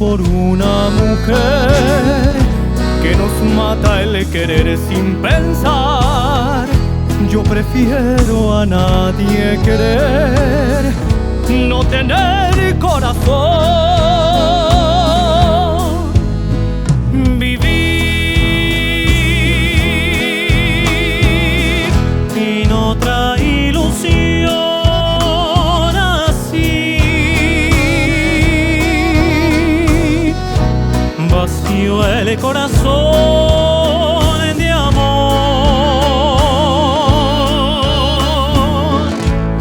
por una mujer que nos mata el querer sin pensar. Yo prefiero a nadie querer, no tener corazón, vivir sin otra ilusión así, vacío el corazón de amor,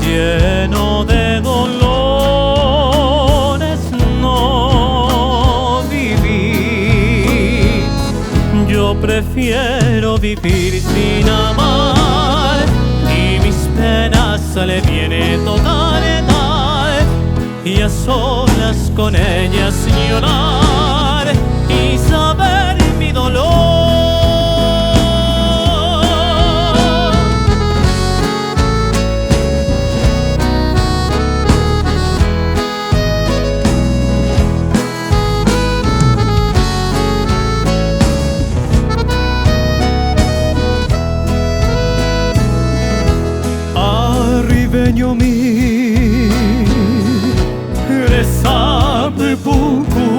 lleno de dolores, no vivir. Yo prefiero vivir sin amar y mis penas le viene total edad, y a solas con ellas llorar y saber mi dolor. Arribeño mi, resate buku,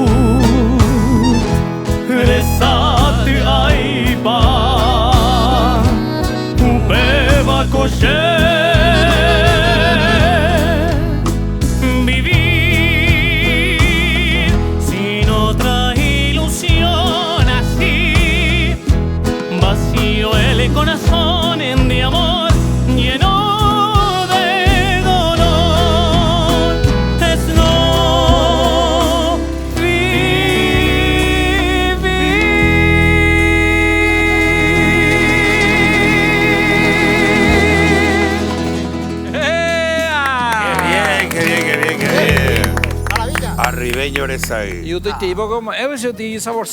resate aiba, ubeba koshe. Vivir sin otra ilusión así, vacío el corazón de amor, lleno Arribeño eres ahí. Y usted tipo como, sabor